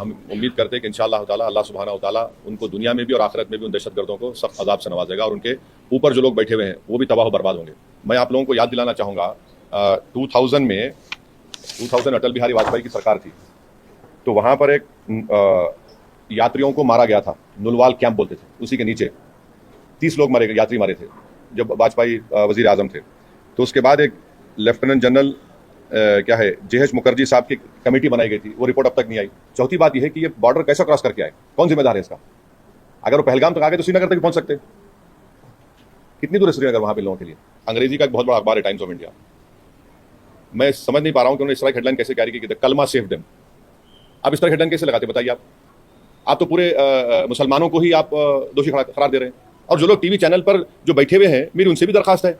हम उम्मीद करते हैं कि इंशाअल्लाह ताला अल्लाह सुब्हानहू व तआला उनको दुनिया में भी और आखिरत में भी उन दहशतगर्दों को सख्त अजाब से नवाजेगा और उनके ऊपर जो लोग बैठे हुए हैं वो भी तबाह बर्बाद होंगे। मैं आप लोगों को याद दिलाना चाहूँगा 2000 अटल बिहारी वाजपेयी की सरकार थी, तो वहाँ पर एक यात्रियों को मारा गया था, नुलवाल कैंप बोलते थे, उसी के नीचे 30 लोग मारे, यात्री मारे थे जब वाजपेयी वजीर आजम थे। तो उसके बाद एक लेफ्टिनेंट जनरल जेएच मुखर्जी साहब की कमेटी बनाई गई थी, वो रिपोर्ट अब तक नहीं आई। चौथी बात यह है कि ये बॉर्डर कैसे क्रॉस करके आए, कौन जिम्मेदार है इसका? अगर वो पहलगाम तक आ गए तो श्रीनगर तक पहुंच सकते। कितनी दूर है श्रीनगर वहां पे लोगों के लिए? अंग्रेजी का एक बहुत बड़ा अखबार है टाइम्स ऑफ इंडिया। मैं समझ नहीं पा रहा हूं कि उन्होंने इस तरह की हेडलाइन कैसे कैरी की, कलमा सेव देम। आप इस तरह हेडलाइन कैसे लगाते बताइए? आप तो पूरे मुसलमानों को ही आप दोषी करार दे रहे हैं। और जो लोग टीवी चैनल पर जो बैठे हुए हैं, मेरी उनसे भी दरखास्त है,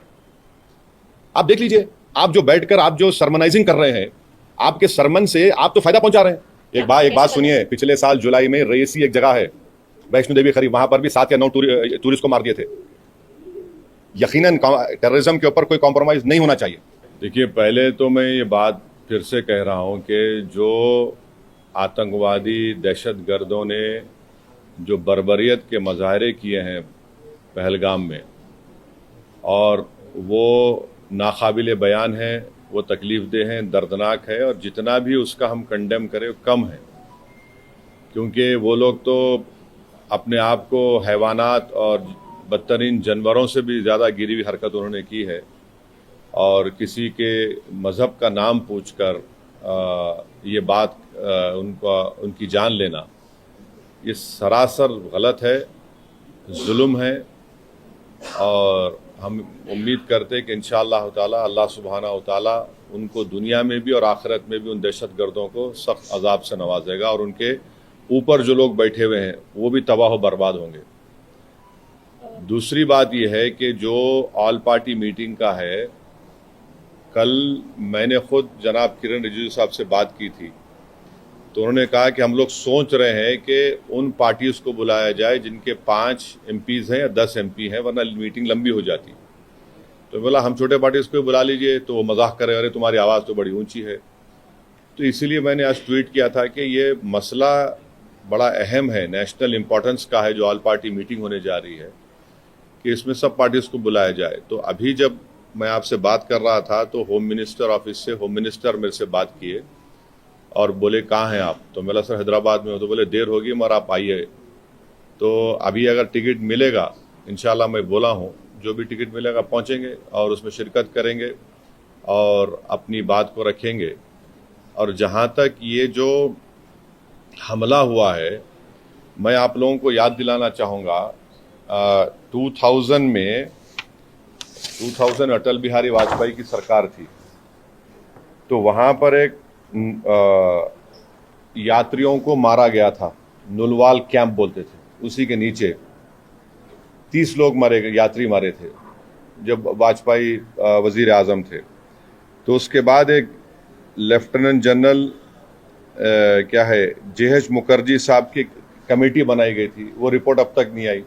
आप देख लीजिए, आप जो बैठकर आप जो सरमनाइजिंग कर रहे हैं, आपके सरमन से आप तो फायदा पहुंचा रहे हैं। एक बात सुनिए, पिछले साल जुलाई में रेसी एक जगह है वैष्णो देवी करीब, वहां पर भी 7 या 9 टूरिस्ट को मार दिए थे। यकीनन टेररिज्म के ऊपर कोई कॉम्प्रोमाइज नहीं होना चाहिए। देखिए, पहले तो मैं ये बात फिर से कह रहा हूं कि जो आतंकवादी दहशतगर्दों ने जो बर्बरियत के मज़ाहरे किए हैं पहलगाम में, और वो नाकाबिले बयान है, वो तकलीफ़देह हैं, दर्दनाक है, और जितना भी उसका हम कंडेम करें वो कम है। क्योंकि वो लोग तो अपने आप को हैवानात और बदतरीन जानवरों से भी ज़्यादा गिरी हुई हरकत उन्होंने की है, और किसी के मज़हब का नाम पूछकर ये बात उनकी जान लेना, ये सरासर गलत है, जुल्म है। और हम उम्मीद करते हैं कि इंशाअल्लाह ताला अल्लाह सुब्हानहू व तआला उनको दुनिया में भी और आखिरत में भी उन दहशतगर्दों को सख्त अजाब से नवाजेगा और उनके ऊपर जो लोग बैठे हुए हैं वो भी तबाह बर्बाद होंगे। दूसरी बात यह है कि जो ऑल पार्टी मीटिंग का है, कल मैंने खुद जनाब किरण रिजिजू साहब से बात की थी, तो उन्होंने कहा कि हम लोग सोच रहे हैं कि उन पार्टीज को बुलाया जाए जिनके 5 MPs हैं या 10 MP हैं, वरना मीटिंग लंबी हो जाती। तो बोला हम छोटे पार्टीज को बुला लीजिए, तो वो मजाक करे, अरे तुम्हारी आवाज़ तो बड़ी ऊंची है। तो इसीलिए मैंने आज ट्वीट किया था कि ये मसला बड़ा अहम है, नेशनल इम्पोर्टेंस का है, जो ऑल पार्टी मीटिंग होने जा रही है, कि इसमें सब पार्टीज को बुलाया जाए। तो अभी जब मैं आपसे बात कर रहा था तो होम मिनिस्टर ऑफिस से होम मिनिस्टर मेरे से बात किए और बोले कहाँ हैं आप? तो मैं सर हैदराबाद में हो। तो बोले देर होगी मगर आप आइए। तो अभी अगर टिकट मिलेगा, इंशाल्लाह मैं बोला हूँ, जो भी टिकट मिलेगा पहुँचेंगे और उसमें शिरकत करेंगे और अपनी बात को रखेंगे। और जहाँ तक ये जो हमला हुआ है, मैं आप लोगों को याद दिलाना चाहूँगा 2000 अटल बिहारी वाजपेयी की सरकार थी, तो वहाँ पर एक यात्रियों को मारा गया था, नुलवाल कैंप बोलते थे, उसी के नीचे 30 लोग यात्री मारे थे जब वाजपेयी वजीर आजम थे। तो उसके बाद एक लेफ्टिनेंट जनरल जेएच मुखर्जी साहब की कमेटी बनाई गई थी, वो रिपोर्ट अब तक नहीं आई।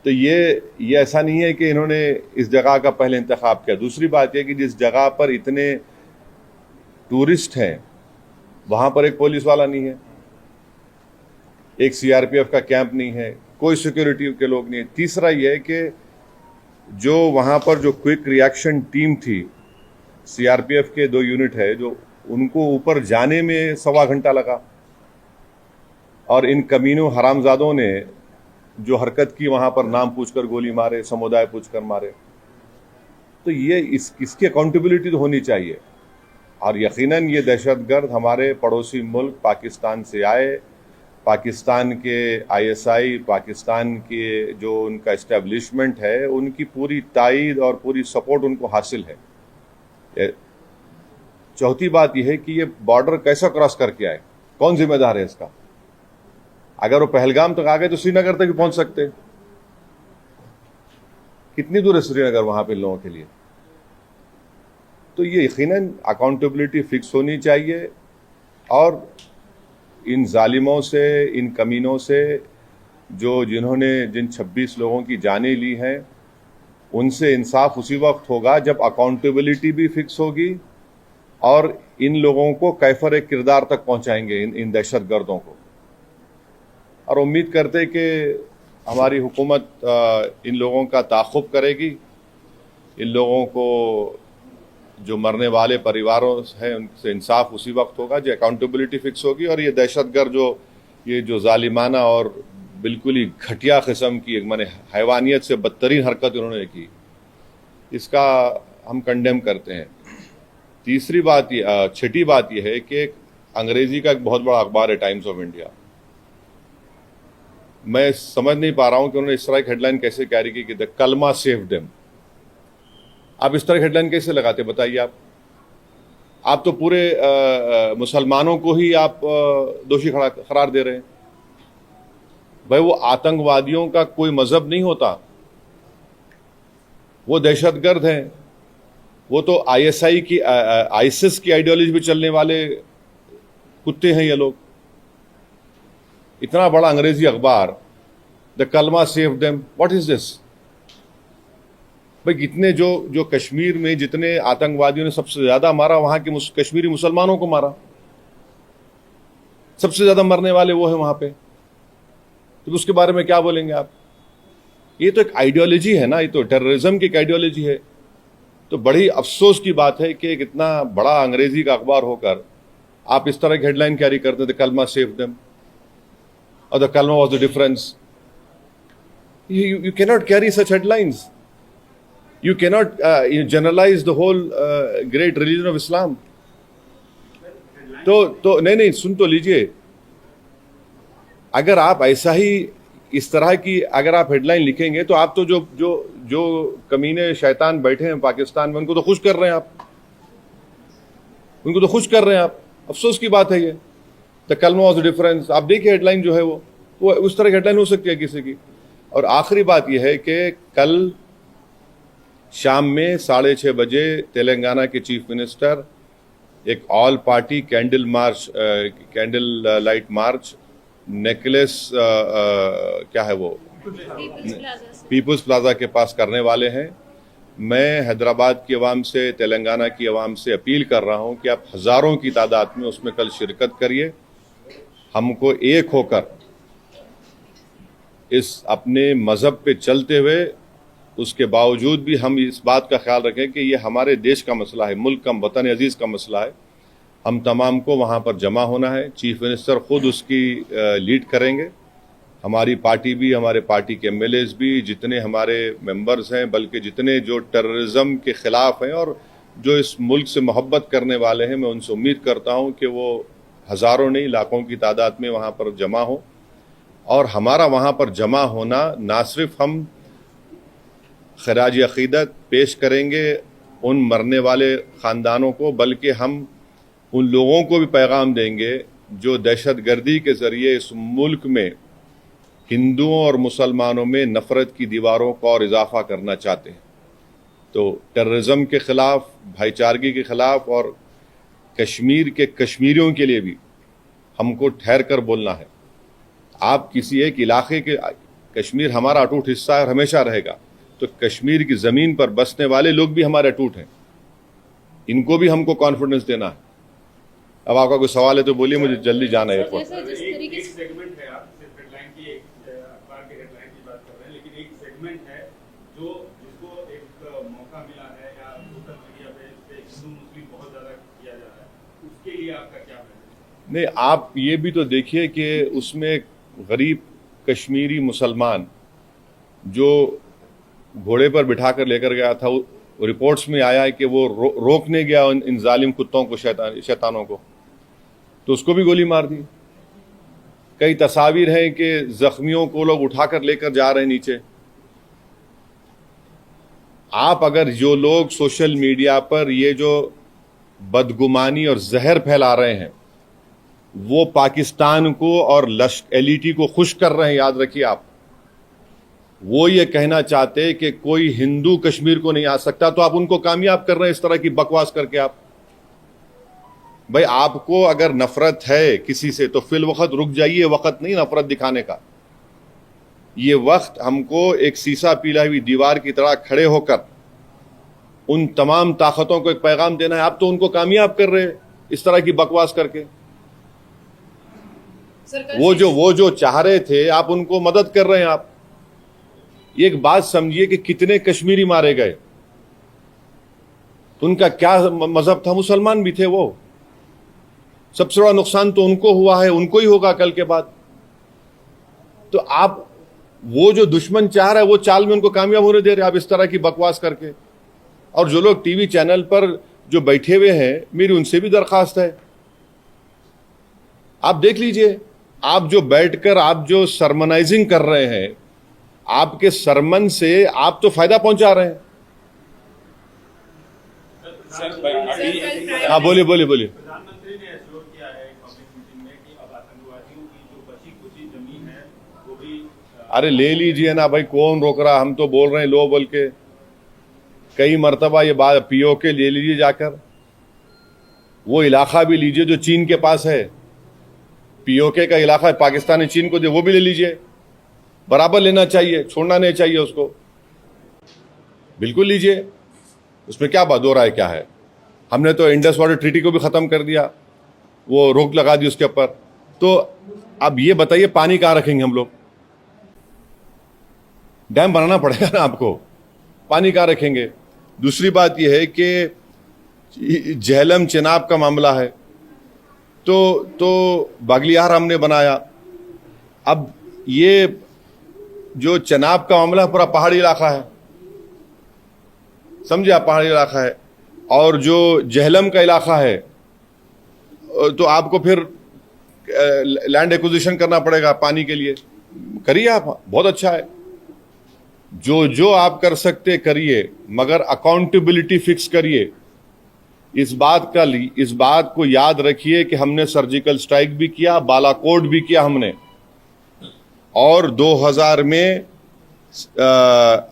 तो ये ऐसा नहीं है कि इन्होंने इस जगह का पहले इंतखाब किया। दूसरी बात यह कि जिस जगह पर इतने टूरिस्ट हैं वहां पर एक पुलिस वाला नहीं है, एक CRPF का कैंप नहीं है, कोई सिक्योरिटी के लोग नहीं है। तीसरा यह है कि जो वहां पर जो क्विक रिएक्शन टीम थी, CRPF के 2 यूनिट है, जो उनको ऊपर जाने में 1.25 घंटा लगा, और इन कमीनों हरामजादों ने जो हरकत की, वहां पर नाम पूछकर गोली मारे, समुदाय पूछकर मारे। तो ये इसकी अकाउंटेबिलिटी तो होनी चाहिए। और यकीनन ये दहशतगर्द हमारे पड़ोसी मुल्क पाकिस्तान से आए, पाकिस्तान के ISI, पाकिस्तान के जो उनका इस्टेब्लिशमेंट है, उनकी पूरी तायीद और पूरी सपोर्ट उनको हासिल है। चौथी बात यह है कि ये बॉर्डर कैसा क्रॉस करके आए, कौन जिम्मेदार है इसका? अगर वो पहलगाम तक आ गए तो श्रीनगर तक भी पहुंच सकते। कितनी दूर है श्रीनगर वहां पे लोगों के लिए? तो ये यकीनन अकाउंटेबिलिटी फिक्स होनी चाहिए, और इन जालिमों से, इन कमीनों से, जिन 26 लोगों की जानें ली हैं, उनसे इंसाफ उसी वक्त होगा जब अकाउंटेबिलिटी भी फिक्स होगी और इन लोगों को कैफर एक किरदार तक पहुंचाएंगे, इन दहशत गर्दों को। और उम्मीद करते कि हमारी हुकूमत इन लोगों का ताक़ुब करेगी, इन लोगों को जो मरने वाले परिवारों हैं उनसे इंसाफ उसी वक्त होगा, जो अकाउंटेबिलिटी फिक्स होगी, और ये दहशतगर्द ये जो जालिमाना और बिल्कुल ही घटिया किस्म की माने हैवानियत से बदतरीन हरकत उन्होंने की, इसका हम कंडेम करते हैं। छठी बात यह है कि अंग्रेजी का एक बहुत बड़ा अखबार है टाइम्स ऑफ इंडिया। मैं समझ नहीं पा रहा हूं कि उन्होंने इस तरह की हेडलाइन कैसे कैरी की कि द कलमा सेव देम। आप इस तरह की हेडलाइन कैसे लगाते बताइए। आप तो पूरे मुसलमानों को ही आप दोषी करार दे रहे हैं। भाई वो आतंकवादियों का कोई मजहब नहीं होता, वो दहशतगर्द हैं, वो तो आईसिस की आइडियोलॉजी पे चलने वाले कुत्ते हैं ये लोग। इतना बड़ा अंग्रेजी अखबार, द कलमा save them, what is this? भाई कितने जो कश्मीर में जितने आतंकवादियों ने सबसे ज्यादा मारा, वहां के कश्मीरी मुसलमानों को मारा, सबसे ज्यादा मरने वाले वो है वहां पे, तो उसके बारे में क्या बोलेंगे आप? ये तो एक आइडियोलॉजी है ना, ये तो टेररिज्म की एक आइडियोलॉजी है। तो बड़ी अफसोस की बात है कि इतना बड़ा अंग्रेजी का अखबार होकर आप इस तरह की हेडलाइन कैरी करते थे, कलमा सेव देम और द कलमा was the difference. You cannot carry such headlines. You cannot generalize the whole great religion of Islam. तो नहीं सुन तो लीजिए। अगर आप ऐसा ही इस तरह की अगर आप हेडलाइन लिखेंगे तो आप तो जो कमीने शैतान बैठे हैं पाकिस्तान में उनको तो खुश कर रहे हैं आप, उनको तो खुश कर रहे हैं आप। अफसोस की बात है ये। द कलमा वाज द डिफरेंस। आप देखिए हेडलाइन जो है वो उस तरह की हेडलाइन हो सकती है किसी की। और आखिरी बात यह है कि कल शाम में 6:30 बजे तेलंगाना के चीफ मिनिस्टर एक all party candle light march necklace क्या है वो पीपुल्स प्लाजा के पास करने वाले हैं। मैं हैदराबाद की आवाम से, तेलंगाना की आवाम से अपील कर रहा हूं कि आप हजारों की तादाद में उसमें कल शिरकत करिए। हमको एक होकर इस अपने मजहब पे चलते हुए उसके बावजूद भी हम इस बात का ख्याल रखें कि ये हमारे देश का मसला है, मुल्क का, वतन अजीज का मसला है। हम तमाम को वहाँ पर जमा होना है। चीफ मिनिस्टर खुद उसकी लीड करेंगे। हमारी पार्टी भी, हमारे पार्टी के एमएलएज भी, जितने हमारे मेंबर्स हैं, बल्कि जितने जो टेररिज्म के खिलाफ हैं और जो इस मुल्क से मोहब्बत करने वाले हैं, मैं उनसे उम्मीद करता हूँ कि वो हज़ारों नहीं लाखों की तादाद में वहाँ पर जमा हो। और हमारा वहाँ पर जमा होना ना सिर्फ हम खराज अक़ीदत पेश करेंगे उन मरने वाले ख़ानदानों को, बल्कि हम उन लोगों को भी पैगाम देंगे जो दहशत गर्दी के ज़रिए इस मुल्क में हिंदुओं और मुसलमानों में नफ़रत की दीवारों को और इजाफा करना चाहते हैं। तो टेररिज्म के ख़िलाफ़, भाईचारगी के ख़िलाफ़ और कश्मीर के कश्मीरियों के लिए भी हमको ठहर कर बोलना है। आप किसी एक इलाके के, कश्मीर हमारा अटूट हिस्सा है और हमेशा रहेगा, तो कश्मीर की ज़मीन पर बसने वाले लोग भी हमारे अटूट हैं, इनको भी हमको कॉन्फिडेंस देना है। अब आपका कोई सवाल है तो बोलिए, मुझे जल्दी जाना है। नहीं, आप ये भी तो देखिए कि उसमें गरीब कश्मीरी मुसलमान जो घोड़े पर बिठा कर लेकर गया था, रिपोर्ट्स में आया है कि वो रोकने गया इन जालिम कुत्तों को, शैतानों को, तो उसको भी गोली मार दी। कई तस्वीर हैं कि जख्मियों को लोग उठाकर लेकर जा रहे हैं नीचे। आप अगर जो लोग सोशल मीडिया पर ये जो बदगुमानी और जहर फैला रहे हैं वो पाकिस्तान को और एलईटी को खुश कर रहे हैं, याद रखिए आप। वो ये कहना चाहते कि कोई हिंदू कश्मीर को नहीं आ सकता, तो आप उनको कामयाब कर रहे हैं इस तरह की बकवास करके। आप भाई, आपको अगर नफरत है किसी से तो फिल वक्त रुक जाइए। वक्त नहीं नफरत दिखाने का, ये वक्त हमको एक सीसा पीला हुई दीवार की तरह खड़े होकर उन तमाम ताकतों को एक पैगाम देना है। आप तो उनको कामयाब कर रहे हैं इस तरह की बकवास करके। वो जो चाह रहे थे आप उनको मदद कर रहे हैं। आप एक बात समझिए कि कितने कश्मीरी मारे गए, तो उनका क्या मजहब था? मुसलमान भी थे वो। सबसे बड़ा नुकसान तो उनको हुआ है, उनको ही होगा कल के बाद। तो आप वो जो दुश्मन चाह रहा है वो चाल में उनको कामयाब होने दे रहे आप इस तरह की बकवास करके। और जो लोग टीवी चैनल पर जो बैठे हुए हैं, मेरी उनसे भी दरखास्त है, आप देख लीजिए। आप जो बैठकर आप जो सरमनाइजिंग कर रहे हैं, आपके सरमन से आप तो फायदा पहुंचा रहे हैं। हाँ बोलिए बोलिए बोलिए। प्रधानमंत्री ने एश्योर किया है पब्लिक मीटिंग में कि अब आतंकवादियों की जो बची खुची जमीन है वो भी अरे ले लीजिए ना भाई, कौन रोक रहा? हम तो बोल रहे हैं लो बोल के कई मरतबा। ये बात पीओके ले लीजिए जाकर, वो इलाका भी लीजिए जो चीन के पास है। पीओके का इलाका पाकिस्तान ने चीन को दे, वो भी ले लीजिए। बराबर लेना चाहिए, छोड़ना नहीं चाहिए उसको। बिल्कुल लीजिए, उसमें क्या बात हो रहा है? क्या है? हमने तो इंडस वाटर ट्रीटी को भी खत्म कर दिया, वो रोक लगा दी उसके ऊपर। तो अब ये बताइए पानी कहाँ रखेंगे हम लोग? डैम बनाना पड़ेगा ना आपको, पानी कहाँ रखेंगे? दूसरी बात यह है कि झेलम चिनाब का मामला है, तो बागलियार हमने बनाया। अब ये जो चिनाब का मामला है पूरा पहाड़ी इलाका है, समझे आप? पहाड़ी इलाका है। और जो झेलम का इलाका है तो आपको फिर लैंड एक्विजिशन करना पड़ेगा पानी के लिए। करिए आप, बहुत अच्छा है। जो आप कर सकते करिए, मगर अकाउंटेबिलिटी फिक्स करिए। इस बात को याद रखिए कि हमने सर्जिकल स्ट्राइक भी किया, बालाकोट भी किया हमने। और 2000 में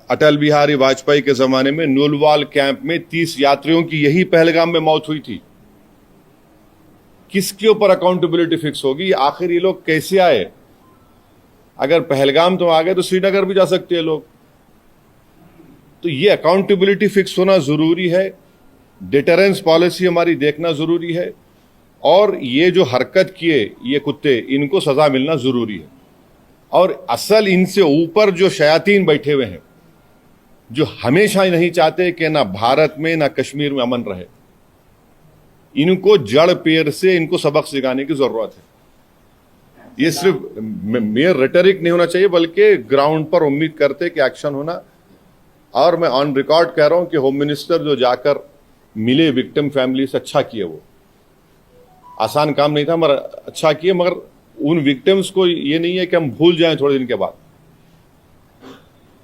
अटल बिहारी वाजपेयी के जमाने में नुलवाल कैंप में 30 यात्रियों की यही पहलगाम में मौत हुई थी। किसके ऊपर अकाउंटेबिलिटी फिक्स होगी? आखिर ये लोग कैसे आए? अगर पहलगाम तो आ गए तो श्रीनगर भी जा सकते हैं लोग। तो ये अकाउंटेबिलिटी फिक्स होना जरूरी है। डिटरेंस पॉलिसी हमारी देखना जरूरी है। और ये जो हरकत किए ये कुत्ते, इनको सजा मिलना जरूरी है। और असल इनसे ऊपर जो शयातीन बैठे हुए हैं, जो हमेशा ही नहीं चाहते कि ना भारत में ना कश्मीर में अमन रहे, इनको जड़ पेड़ से इनको सबक सिखाने की जरूरत है। ये सिर्फ मेयर रेटरिक नहीं होना चाहिए, बल्कि ग्राउंड पर उम्मीद करते कि एक्शन होना। और मैं ऑन रिकॉर्ड कह रहा हूं कि होम मिनिस्टर जो जाकर मिले विक्टिम फैमिली से, अच्छा किए। वो आसान काम नहीं था मगर अच्छा किए। मगर उन विक्टिम्स को ये नहीं है कि हम भूल जाएं थोड़े दिन के बाद।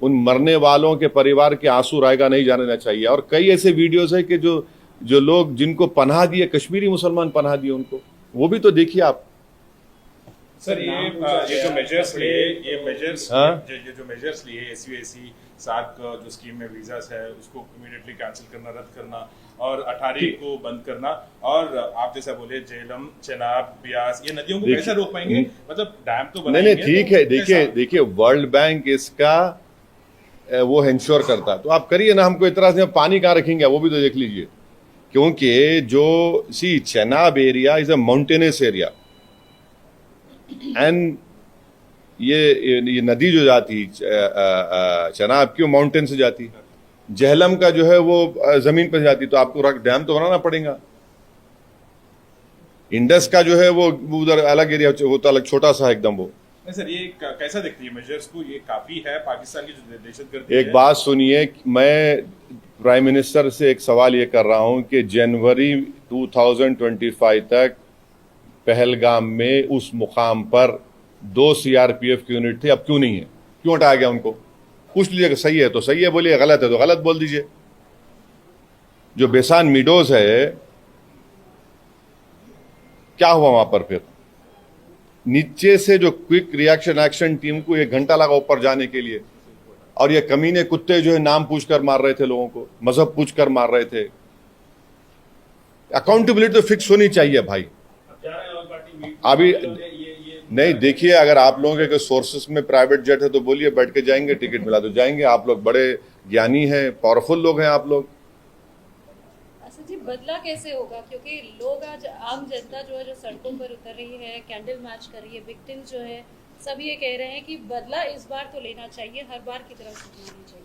उन मरने वालों के परिवार के आंसू रायगा नहीं जाने देना चाहिए। और कई ऐसे वीडियोस है कि जो लोग जिनको पनाह दिए, कश्मीरी मुसलमान पनाह दिए उनको, वो भी तो देखिए आप। सर ये जो मेजर्स लिए, ये जो मेजर्स लिए एससी सार्क जो स्कीम में वीजास है उसको इमीडिएटली कैंसिल करना, रद्द करना, और 18 को बंद करना, और आप जैसा बोले झेलम, चेनाब, ब्यास, ये नदियों को कैसे रोक पाएंगे? मतलब डैम तो बनाएंगे। नहीं ठीक है। देखिए वर्ल्ड बैंक इसका वो इंश्योर करता, तो आप करिए ना। हमको इतना से पानी कहाँ रखेंगे वो भी तो देख लीजिए। क्योंकि जो Chenab area is a mountainous area, and ये नदी जो जाती चेनाब की, वो माउंटेन से जाती। झेलम का जो है वो जमीन पर जाती, तो आपको डैम तो बनाना पड़ेगा। इंडस का जो है वो उधर अलग एरिया, वो तो अलग छोटा सा एकदम। वो सर ये कैसा देखती है मेजर्स को? ये काफी है पाकिस्तान की जो दहशतगर्दी। एक बात सुनिए, मैं प्राइम मिनिस्टर से एक सवाल ये कर रहा हूं कि जनवरी 2025 तक पहलगाम में उस मुकाम पर 2 सीआरपीएफ की यूनिट थी, अब क्यों नहीं है? क्यों हटाया गया उनको? पूछ लीजिए। सही है तो सही है बोलिए, गलत है तो गलत बोल दीजिए। जो बेसान मीडोज है, क्या हुआ वहां पर? फिर नीचे से जो क्विक रिएक्शन एक्शन टीम को 1 घंटा लगा ऊपर जाने के लिए, और ये कमीने कुत्ते जो है नाम पूछकर मार रहे थे लोगों को, मजहब पूछकर मार रहे थे। अकाउंटेबिलिटी तो फिक्स होनी चाहिए भाई। अभी नहीं, देखिए अगर आप लोगों के सोर्सेस में प्राइवेट जेट है तो बोलिए, बैठ के जाएंगे, टिकट मिला तो जाएंगे। आप लोग बड़े ज्ञानी हैं, पावरफुल लोग हैं आप लोग। बदला कैसे होगा, क्योंकि लोग आज आम जनता जो है जो सड़कों पर उतर रही है, कैंडल मार्च कर रही है, विक्टिम्स जो है सब ये कह रहे हैं कि बदला इस बार तो लेना चाहिए, हर बार की तरह से लेना चाहिए।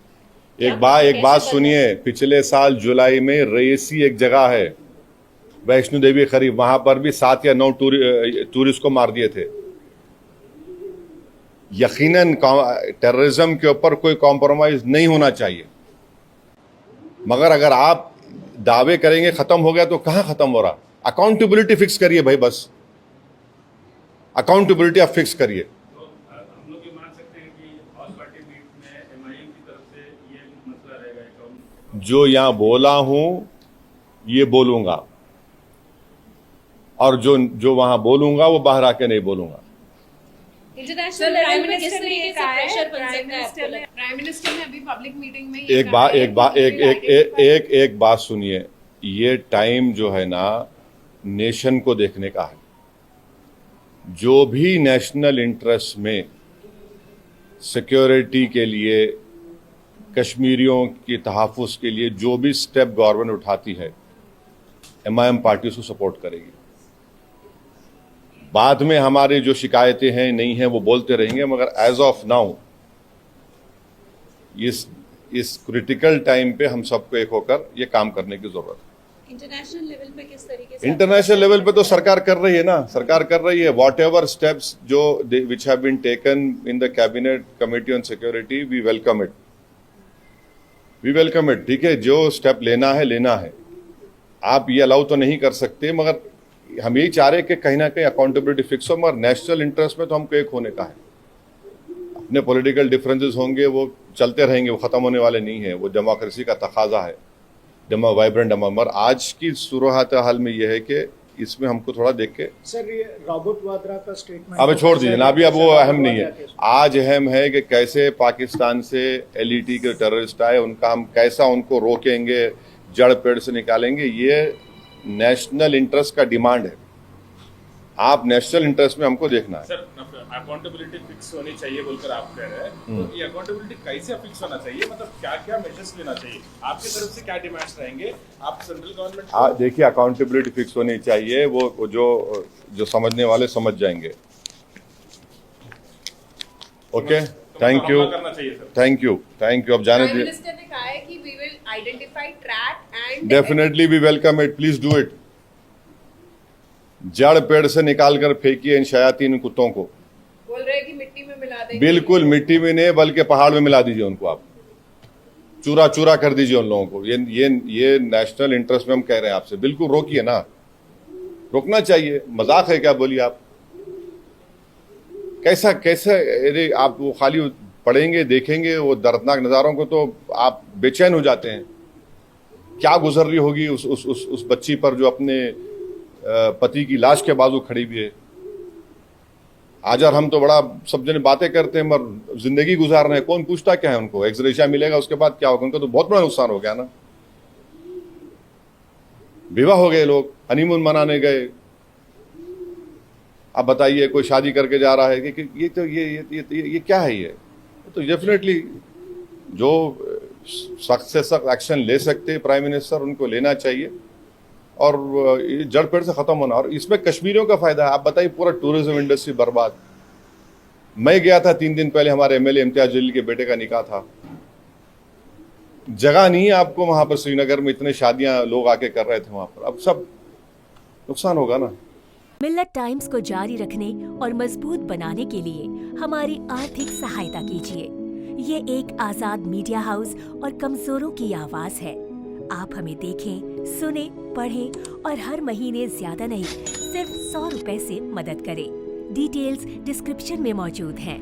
एक बात सुनिए, पिछले साल जुलाई में रईसी एक जगह है वैष्णो देवी करीब, वहां पर भी 7 या 9 टूरिस्ट को मार दिए थे। यकीनन टेररिज्म के ऊपर कोई कॉम्प्रोमाइज नहीं होना चाहिए, मगर अगर आप दावे करेंगे खत्म हो गया तो कहां खत्म हो रहा। अकाउंटेबिलिटी फिक्स करिए भाई, बस अकाउंटेबिलिटी आप फिक्स करिए। तो हम लोग ये मान सकते हैं कि ऑल पार्टी मीट में एमआईएम की तरफ से ये मसला रहेगा अकाउंट। जो यहां बोला हूं ये बोलूंगा, और जो वहां बोलूंगा वो बाहर आके नहीं बोलूंगा। इंटरनेशनल लेवल पे किस तरीके से प्रेशर बन सकता है आपको लगता है? प्राइम मिनिस्टर ने अभी पब्लिक मीटिंग में एक बात सुनिए, ये टाइम जो है ना नेशन को देखने का है। जो भी नेशनल इंटरेस्ट में सिक्योरिटी के लिए, कश्मीरियों की तहफ़्फ़ुज़ के लिए जो भी स्टेप गवर्नमेंट उठाती है, एमआईएम पार्टी उसको सपोर्ट करेगी। बाद में हमारी जो शिकायतें हैं नहीं हैं वो बोलते रहेंगे, मगर एज ऑफ नाउ इस क्रिटिकल टाइम पे हम सबको एक होकर ये काम करने की जरूरत है। इंटरनेशनल लेवल पे किस तरीके से? इंटरनेशनल लेवल पे तो सरकार कर रही है ना, सरकार कर रही है। वॉट एवर स्टेप्स जो which have been taken in the cabinet committee on security, we welcome it, ठीक है। जो स्टेप लेना है। आप ये अलाउ तो नहीं कर सकते, मगर हम यही चाह रहे हैं कि कहीं ना कहीं अकाउंटेबिलिटी फिक्स हो, मगर नेशनल इंटरेस्ट में तो हमको एक होने का है। अपने पॉलिटिकल डिफरेंसेस होंगे, वो चलते रहेंगे, वो खत्म होने वाले नहीं है। वो डेमोक्रेसी का तकाजा है, वाइब्रेंट मगर आज की सूरत हाल में यह है कि इसमें हमको थोड़ा देख के। सर, ये रॉबर्ट वाड्रा का स्टेटमेंट अब छोड़ दीजिए ना, अभी अब वो अहम नहीं है। आज अहम है कि कैसे पाकिस्तान से एलईटी के टेररिस्ट आए, उनका हम कैसा उनको रोकेंगे, जड़ पेड़ से निकालेंगे। ये नेशनल इंटरेस्ट का डिमांड है। आप नेशनल इंटरेस्ट में हमको देखना है। सर, अकाउंटेबिलिटी फिक्स होनी चाहिए बोलकर आप कह रहे हैं, तो ये अकाउंटेबिलिटी कैसे फिक्स होना चाहिए, मतलब क्या क्या मेजर्स लेना चाहिए, आपकी तरफ से क्या डिमांड्स रहेंगे, आप सेंट्रल गवर्नमेंट? देखिए, अकाउंटेबिलिटी फिक्स होनी चाहिए, वो जो समझने वाले समझ जाएंगे। Okay, thank you. अब जाने प्राइम दीजिए। मिनिस्टर ने कहा है कि we will identify, track and definitely we welcome it, please do it. जड़ पेड़ से निकालकर फेंकिए इन शयातीन कुत्तों को। बोल रहे हैं कि मिट्टी में मिला देंगे। बिल्कुल मिट्टी में नहीं, बल्कि पहाड़ में मिला दीजिए उनको। आप चूरा चूरा कर दीजिए उन लोगों को। ये नेशनल इंटरेस्ट में हम कह रहे हैं आपसे, बिल्कुल रोकिए ना, रोकना चाहिए। मजाक है क्या? बोलिए आप, कैसा अरे आप वो खाली पढ़ेंगे, देखेंगे वो दर्दनाक नज़ारों को तो आप बेचैन हो जाते हैं। क्या गुजर रही होगी उस बच्ची पर जो अपने पति की लाश के बाजू खड़ी हुई है। आज और हम तो बड़ा सब जने बातें करते हैं, मगर जिंदगी गुजार रहे हैं। कौन पूछता क्या है उनको? एक्सग्रेशिया मिलेगा, उसके बाद क्या होगा? उनका तो बहुत बड़ा नुकसान हो गया ना। विवाह हो गए, लोग हनीमून मनाने गए। अब बताइए, कोई शादी करके जा रहा है कि ये क्या है? ये तो डेफिनेटली जो सख्त से सख्त एक्शन ले सकते हैं प्राइम मिनिस्टर, उनको लेना चाहिए और जड़ पेड़ से खत्म होना। और इसमें कश्मीरियों का फायदा है। आप बताइए, पूरा टूरिज्म इंडस्ट्री बर्बाद। मैं गया था 3 दिन पहले, हमारे एमएलए इम्तियाज जलील के बेटे का निकाह था। जगह नहीं है आपको वहां पर, श्रीनगर में इतने शादियां लोग आके कर रहे थे वहां पर। अब सब नुकसान होगा ना। मिल्लत टाइम्स को जारी रखने और मजबूत बनाने के लिए हमारी आर्थिक सहायता कीजिए। ये एक आजाद मीडिया हाउस और कमजोरों की आवाज है। आप हमें देखें, सुने, पढ़ें और हर महीने ज्यादा नहीं, सिर्फ 100 रुपए से मदद करें। डिटेल्स डिस्क्रिप्शन में मौजूद हैं।